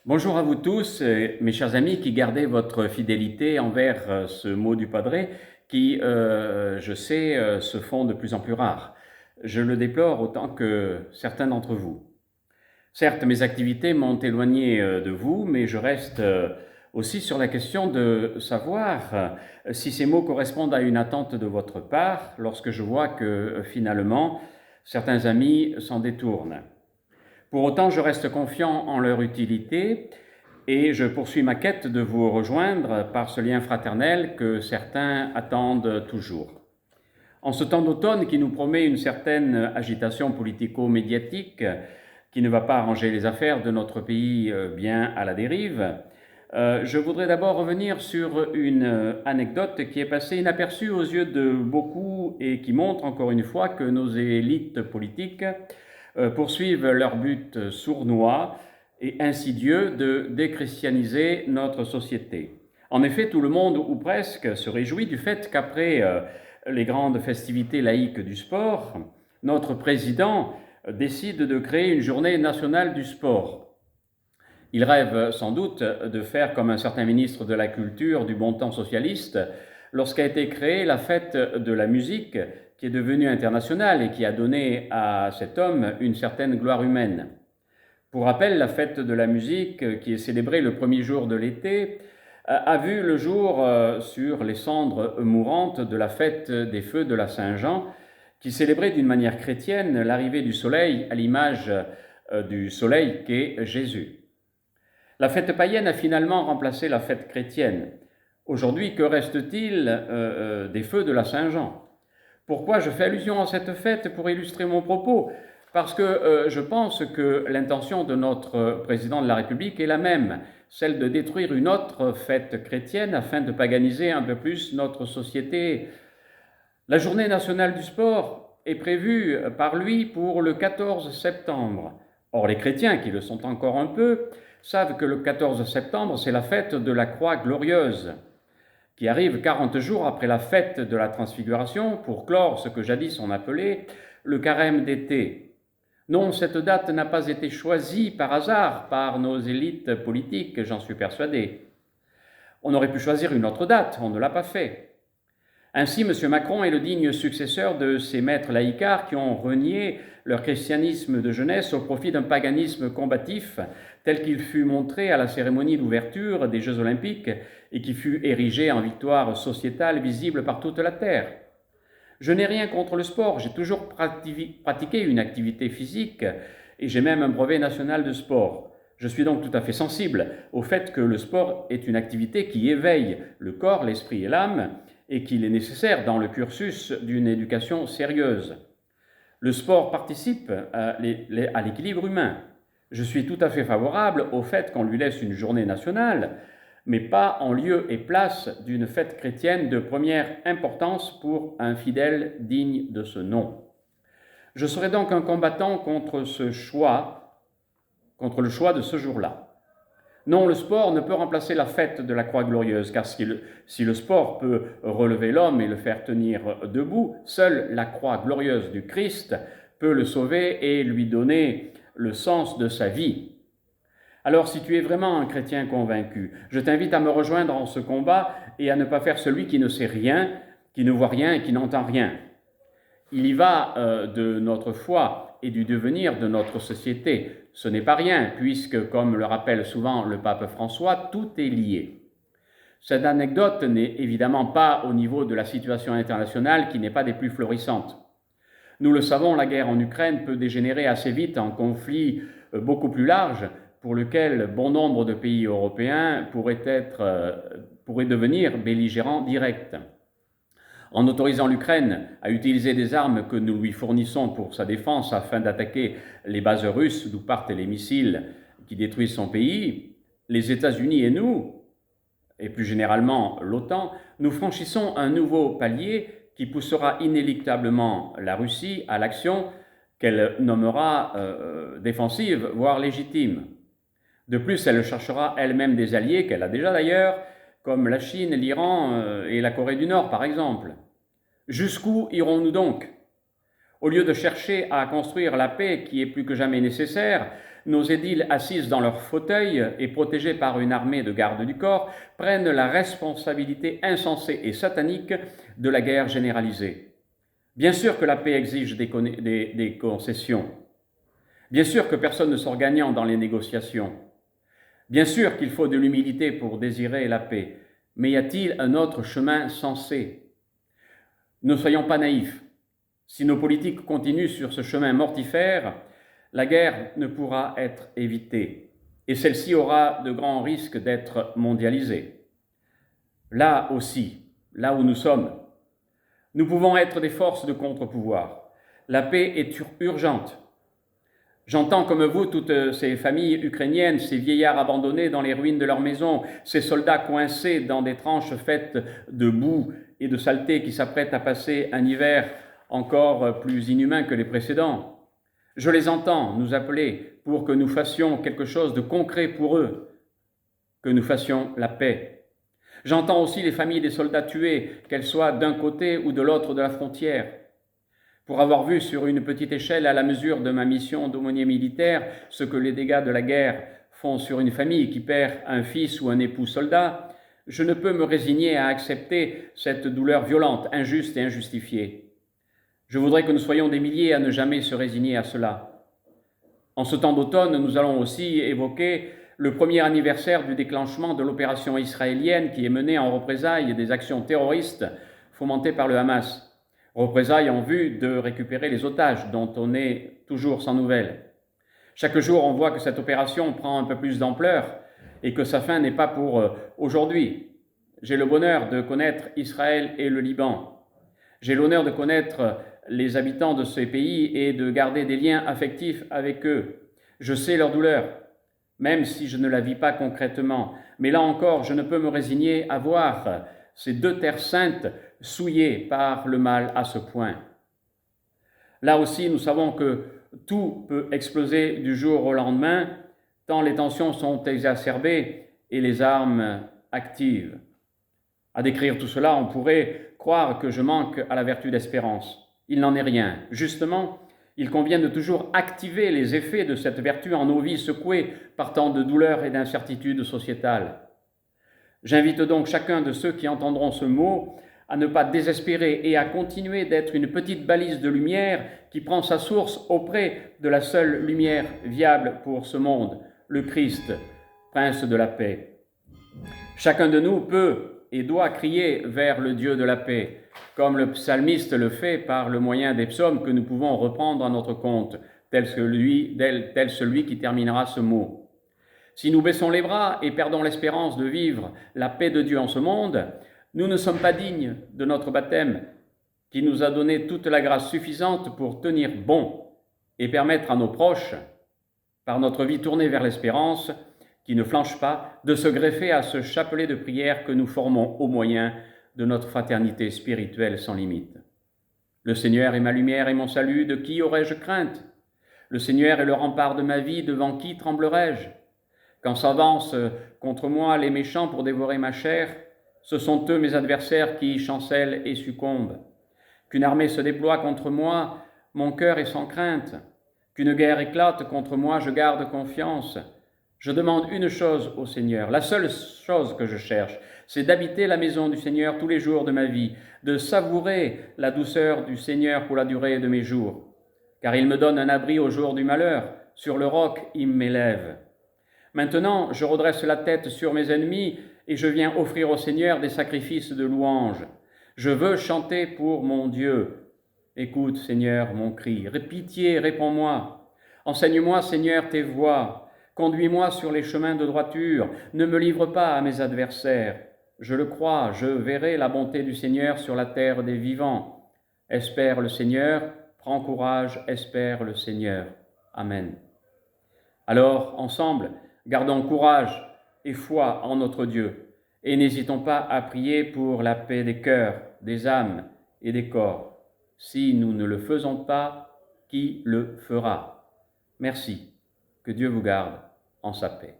Bonjour à vous tous, mes chers amis qui gardez votre fidélité envers ce mot du Padre qui, je sais, se font de plus en plus rares. Je le déplore autant que certains d'entre vous. Certes, mes activités m'ont éloigné de vous, mais je reste aussi sur la question de savoir si ces mots correspondent à une attente de votre part lorsque je vois que finalement certains amis s'en détournent. Pour autant, je reste confiant en leur utilité et je poursuis ma quête de vous rejoindre par ce lien fraternel que certains attendent toujours. En ce temps d'automne qui nous promet une certaine agitation politico-médiatique qui ne va pas arranger les affaires de notre pays bien à la dérive, je voudrais d'abord revenir sur une anecdote qui est passée inaperçue aux yeux de beaucoup et qui montre encore une fois que nos élites politiques poursuivent leur but sournois et insidieux de déchristianiser notre société. En effet, tout le monde, ou presque, se réjouit du fait qu'après les grandes festivités laïques du sport, notre président décide de créer une journée nationale du sport. Il rêve sans doute de faire comme un certain ministre de la Culture du bon temps socialiste lorsqu'a été créée la fête de la musique qui est devenue internationale et qui a donné à cet homme une certaine gloire humaine. Pour rappel, la fête de la musique, qui est célébrée le premier jour de l'été, a vu le jour sur les cendres mourantes de la fête des feux de la Saint-Jean, qui célébrait d'une manière chrétienne l'arrivée du soleil à l'image du soleil qu'est Jésus. La fête païenne a finalement remplacé la fête chrétienne. Aujourd'hui, que reste-t-il des feux de la Saint-Jean ? Pourquoi je fais allusion à cette fête pour illustrer mon propos ? Parce que je pense que l'intention de notre président de la République est la même, celle de détruire une autre fête chrétienne afin de paganiser un peu plus notre société. La journée nationale du sport est prévue par lui pour le 14 septembre. Or, les chrétiens, qui le sont encore un peu, savent que le 14 septembre, c'est la fête de la Croix glorieuse, qui arrive 40 jours après la fête de la Transfiguration pour clore ce que jadis on appelait le carême d'été. Non, cette date n'a pas été choisie par hasard par nos élites politiques, j'en suis persuadé. On aurait pu choisir une autre date, on ne l'a pas fait. Ainsi, M. Macron est le digne successeur de ces maîtres laïcards qui ont renié leur christianisme de jeunesse au profit d'un paganisme combatif tel qu'il fut montré à la cérémonie d'ouverture des Jeux Olympiques et qui fut érigé en victoire sociétale visible par toute la terre. Je n'ai rien contre le sport, j'ai toujours pratiqué une activité physique et j'ai même un brevet national de sport. Je suis donc tout à fait sensible au fait que le sport est une activité qui éveille le corps, l'esprit et l'âme et qu'il est nécessaire dans le cursus d'une éducation sérieuse. Le sport participe à l'équilibre humain. Je suis tout à fait favorable au fait qu'on lui laisse une journée nationale, mais pas en lieu et place d'une fête chrétienne de première importance pour un fidèle digne de ce nom. Je serai donc un combattant contre le choix de ce jour-là. Non, le sport ne peut remplacer la fête de la Croix glorieuse, car si le sport peut relever l'homme et le faire tenir debout, seule la Croix glorieuse du Christ peut le sauver et lui donner le sens de sa vie. Alors, si tu es vraiment un chrétien convaincu, je t'invite à me rejoindre en ce combat et à ne pas faire celui qui ne sait rien, qui ne voit rien et qui n'entend rien. Il y va de notre foi et du devenir de notre société. Ce n'est pas rien, puisque, comme le rappelle souvent le pape François, tout est lié. Cette anecdote n'est évidemment pas au niveau de la situation internationale qui n'est pas des plus florissantes. Nous le savons, la guerre en Ukraine peut dégénérer assez vite en conflit beaucoup plus large pour lequel bon nombre de pays européens pourraient devenir belligérants directs. En autorisant l'Ukraine à utiliser des armes que nous lui fournissons pour sa défense afin d'attaquer les bases russes d'où partent les missiles qui détruisent son pays, les États-Unis et nous, et plus généralement l'OTAN, nous franchissons un nouveau palier qui poussera inéluctablement la Russie à l'action qu'elle nommera défensive, voire légitime. De plus, elle cherchera elle-même des alliés, qu'elle a déjà d'ailleurs, comme la Chine, l'Iran et la Corée du Nord par exemple. Jusqu'où irons-nous donc ? Au lieu de chercher à construire la paix qui est plus que jamais nécessaire, nos édiles assises dans leurs fauteuils et protégés par une armée de gardes du corps prennent la responsabilité insensée et satanique de la guerre généralisée. Bien sûr que la paix exige des concessions. Bien sûr que personne ne sort gagnant dans les négociations. Bien sûr qu'il faut de l'humilité pour désirer la paix. Mais y a-t-il un autre chemin sensé? Ne soyons pas naïfs. Si nos politiques continuent sur ce chemin mortifère, la guerre ne pourra être évitée et celle-ci aura de grands risques d'être mondialisée. Là aussi, là où nous sommes, nous pouvons être des forces de contre-pouvoir. La paix est urgente. J'entends comme vous toutes ces familles ukrainiennes, ces vieillards abandonnés dans les ruines de leurs maisons, ces soldats coincés dans des tranches faites de boue et de saleté qui s'apprêtent à passer un hiver encore plus inhumain que les précédents. Je les entends nous appeler pour que nous fassions quelque chose de concret pour eux, que nous fassions la paix. J'entends aussi les familles des soldats tués, qu'elles soient d'un côté ou de l'autre de la frontière. Pour avoir vu sur une petite échelle, à la mesure de ma mission d'aumônier militaire, ce que les dégâts de la guerre font sur une famille qui perd un fils ou un époux soldat, je ne peux me résigner à accepter cette douleur violente, injuste et injustifiée. Je voudrais que nous soyons des milliers à ne jamais se résigner à cela. En ce temps d'automne, nous allons aussi évoquer le premier anniversaire du déclenchement de l'opération israélienne qui est menée en représailles des actions terroristes fomentées par le Hamas. Représailles en vue de récupérer les otages dont on est toujours sans nouvelles. Chaque jour, on voit que cette opération prend un peu plus d'ampleur et que sa fin n'est pas pour aujourd'hui. J'ai le bonheur de connaître Israël et le Liban. J'ai l'honneur de connaître les habitants de ces pays et de garder des liens affectifs avec eux. Je sais leur douleur, même si je ne la vis pas concrètement. Mais là encore, je ne peux me résigner à voir ces deux terres saintes souillées par le mal à ce point. Là aussi, nous savons que tout peut exploser du jour au lendemain, tant les tensions sont exacerbées et les armes actives. À décrire tout cela, on pourrait croire que je manque à la vertu d'espérance. Il n'en est rien. Justement, il convient de toujours activer les effets de cette vertu en nos vies secouées par tant de douleurs et d'incertitudes sociétales. J'invite donc chacun de ceux qui entendront ce mot à ne pas désespérer et à continuer d'être une petite balise de lumière qui prend sa source auprès de la seule lumière viable pour ce monde, le Christ, Prince de la paix. Chacun de nous peut et doit crier vers le Dieu de la paix, comme le psalmiste le fait par le moyen des psaumes que nous pouvons reprendre à notre compte, tel celui qui terminera ce mot. Si nous baissons les bras et perdons l'espérance de vivre la paix de Dieu en ce monde, nous ne sommes pas dignes de notre baptême, qui nous a donné toute la grâce suffisante pour tenir bon et permettre à nos proches, par notre vie tournée vers l'espérance, qui ne flanche pas, de se greffer à ce chapelet de prière que nous formons au moyen de notre fraternité spirituelle sans limite. Le Seigneur est ma lumière et mon salut, de qui aurais-je crainte? Le Seigneur est le rempart de ma vie, devant qui tremblerais-je? Quand s'avancent contre moi les méchants pour dévorer ma chair, ce sont eux mes adversaires qui chancellent et succombent. Qu'une armée se déploie contre moi, mon cœur est sans crainte. Qu'une guerre éclate contre moi, je garde confiance. Je demande une chose au Seigneur, la seule chose que je cherche, c'est d'habiter la maison du Seigneur tous les jours de ma vie, de savourer la douceur du Seigneur pour la durée de mes jours. Car il me donne un abri au jour du malheur, sur le roc il m'élève. Maintenant, je redresse la tête sur mes ennemis et je viens offrir au Seigneur des sacrifices de louange. Je veux chanter pour mon Dieu. Écoute, Seigneur, mon cri. Pitié, réponds-moi. Enseigne-moi, Seigneur, tes voies. Conduis-moi sur les chemins de droiture. Ne me livre pas à mes adversaires. Je le crois, je verrai la bonté du Seigneur sur la terre des vivants. Espère le Seigneur, prends courage, espère le Seigneur. Amen. Alors, ensemble, gardons courage et foi en notre Dieu, et n'hésitons pas à prier pour la paix des cœurs, des âmes et des corps. Si nous ne le faisons pas, qui le fera? Merci. Que Dieu vous garde en sa paix.